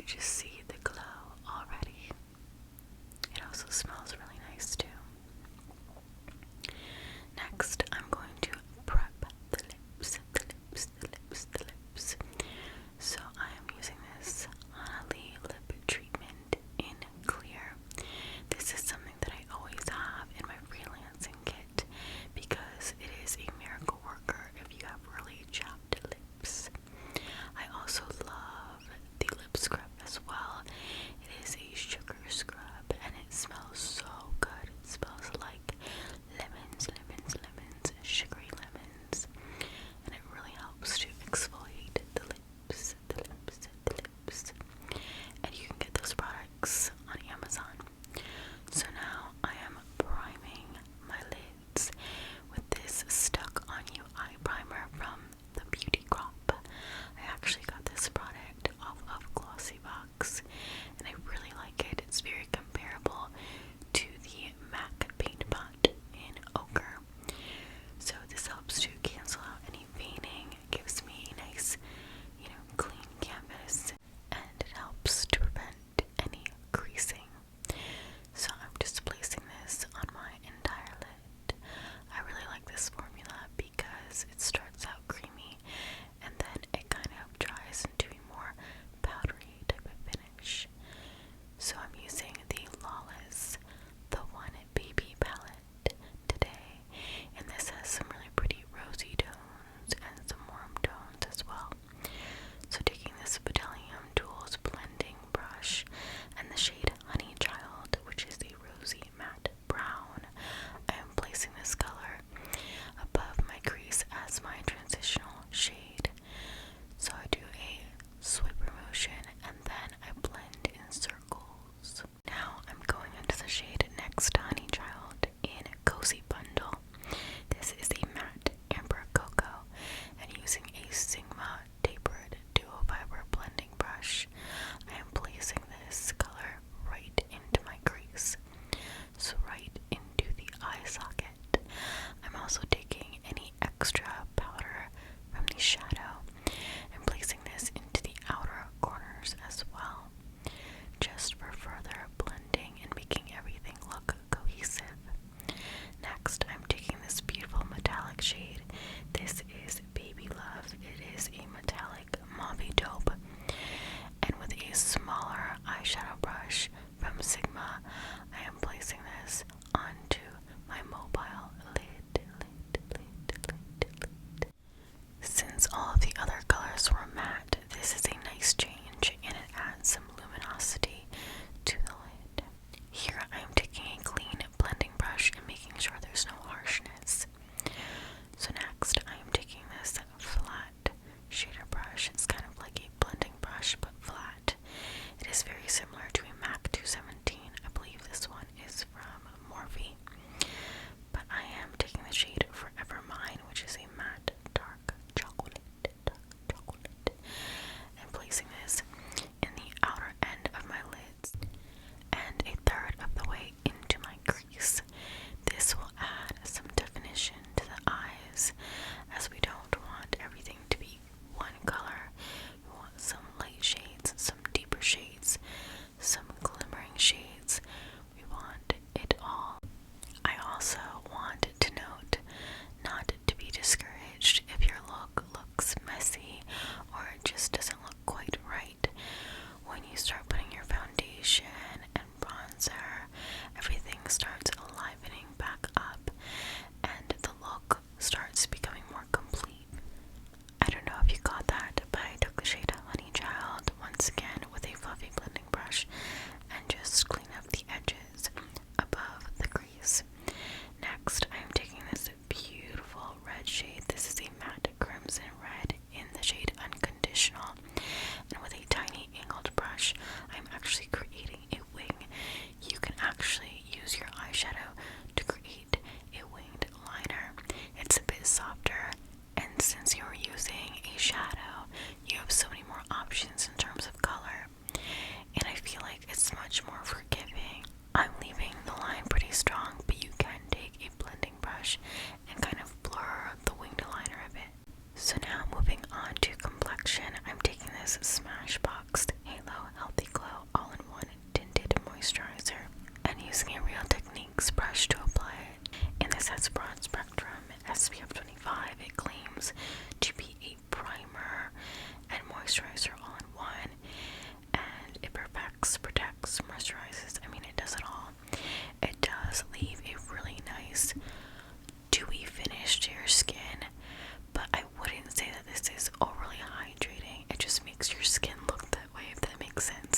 just see the glow already. It also smells really nice too. Next, I'm going to prep the lips. So I am using this Honey Lip Treatment in Clear. This is something that I always have in my freelancing kit because it is a miracle worker if you have really chapped lips. I also love the lip scrub as well. It is a sugar scrub and it smells so good. It smells like lemons, sugary lemons, and it really helps to exfoliate the lips. And you can get those products on Amazon. So now I am priming my lids with this Stuck On You eye primer from the Beauty Crop. I actually got this product off of Glossy Box, and I really like it. It's very comparable to the MAC Paint Pot in Ochre. So this helps to cancel out any veining, gives me a nice, clean canvas, and it helps to prevent any creasing. So I'm just placing this on my entire lid. I really like this formula because it starts out creamy and then it kind of dries into a more powdery type of finish. So I'm using the Lawless The One Baby palette today, and this has some really pretty rosy tones and some warm tones as well. So taking this Petroleum Tools blending brush and the shade Honey Child, which is a rosy matte brown, I am placing this color above my crease as my transitional shade. So I do a swiper motion and then I blend in circles. Now I'm going into the shade next to Honey Child in Cozy Bundle. This is a matte amber cocoa, and using a Sigma tapered duo fiber blending brush, I am placing this color right into my crease, so right into the eye socket. I'm also taking any extra powder from the shadow and placing this into the outer corners as well, just for further blending and making everything look cohesive. Next, I'm taking this beautiful metallic shade. This is Baby Love. It is a metallic mauve taupe, and with a smaller eyeshadow brush from Sigma, I am placing this onto my mobile lid. Since all of the other colors were matte, this is a nice change and it adds some luminosity to the lid. Here I am taking a clean blending brush and making sure there's no harshness. So next I am taking this flat shader brush. It's kind of like a blending brush but flat. It is very similar to a MAC 217. I believe this one is from Morphe. But I am taking the shade Forever Mine, which is a matte dark chocolate, and placing this in the outer end of my lids and a third of the way into my crease. This will add some definition to the eyes, as we don't want everything to be one color. We want some light shades, some deeper shades,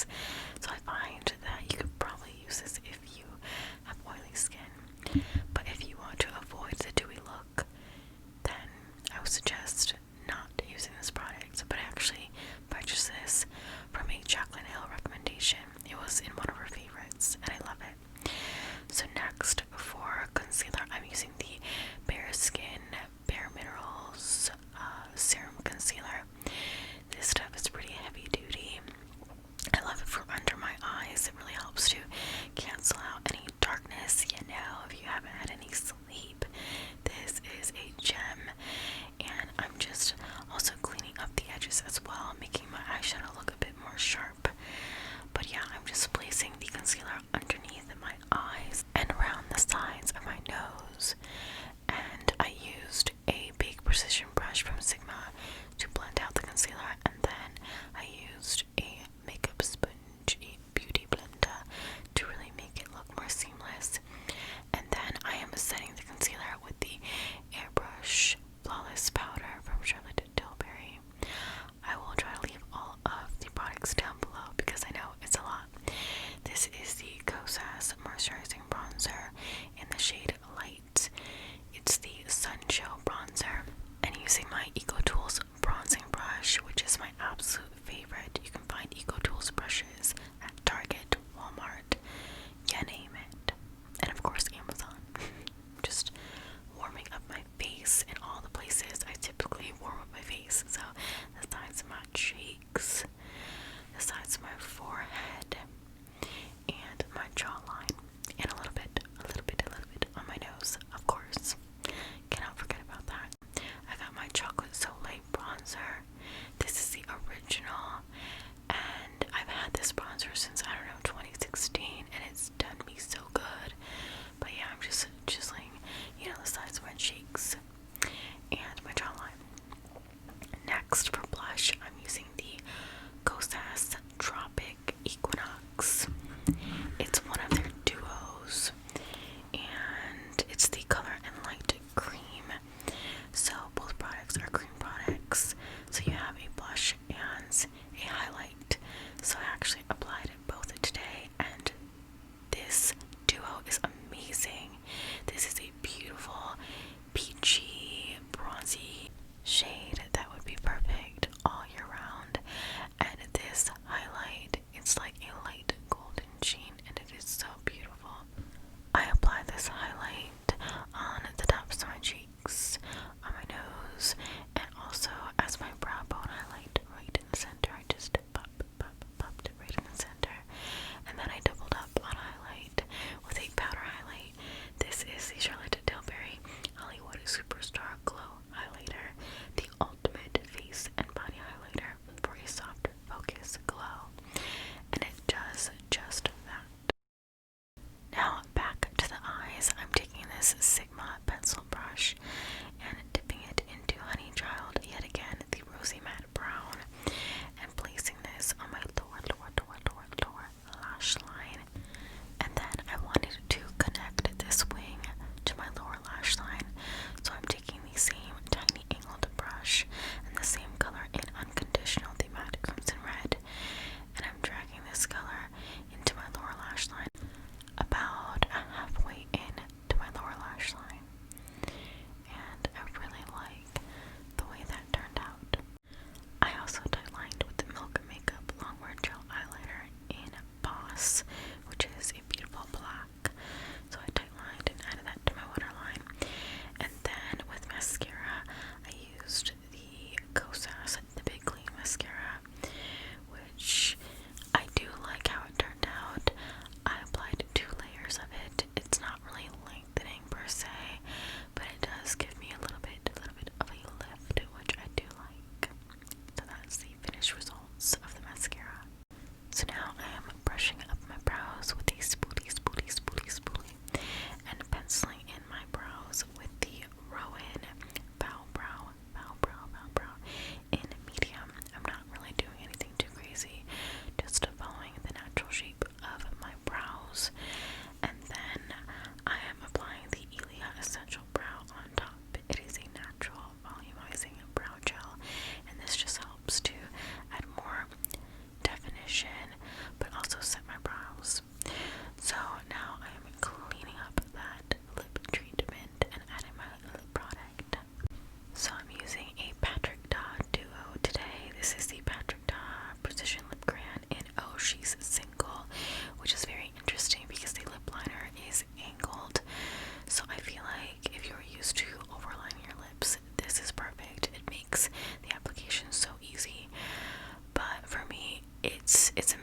lids. So I find that you could probably use this if you have oily skin. But if you want to avoid the dewy look, then I would suggest not using this product. But I actually purchased this from a Jaclyn Hill recommendation. It was in one of her favorites, and I love it. So next, for concealer, I'm using the Bare Skin Bare Minerals Serum Concealer. This stuff is pretty heavy duty. I love it for under my eyes. It really helps to cancel out any darkness, you know, if you haven't had any sleep. This is a gem, and I'm just also cleaning up the edges as well, making my eyeshadow look a bit more sharp. But yeah, I'm just placing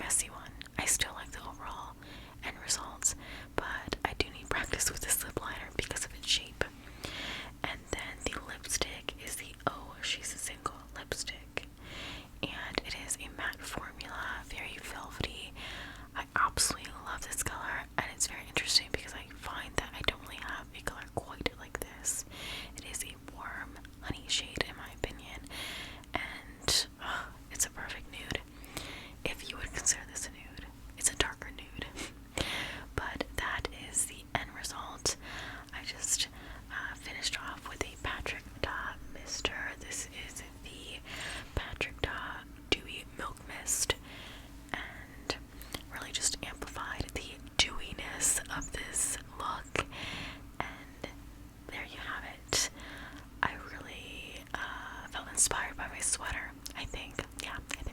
messy one. I still like the overall end results, but I do need practice with this lip liner because of its shape. And then the lipstick is the Oh She's a Single lipstick, and it is a matte formula, very velvety. I absolutely love this color, and it's very interesting because I find that I don't really have a color quite like this. It is a warm honey shade in my opinion, and it's a perfect nude. If you would consider this a nude, it's a darker nude. But that is the end result. I just finished off with a Patrick Ta Mister. This is the Patrick Ta Dewy Milk Mist, and really just amplified the dewiness of this look. And there you have it. I really felt inspired by my sweater. I think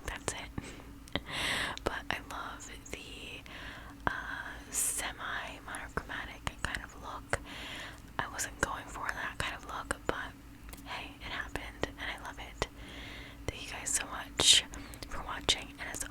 that's it. But I love the semi-monochromatic kind of look. I wasn't going for that kind of look, but hey, it happened and I love it. Thank you guys so much for watching, and as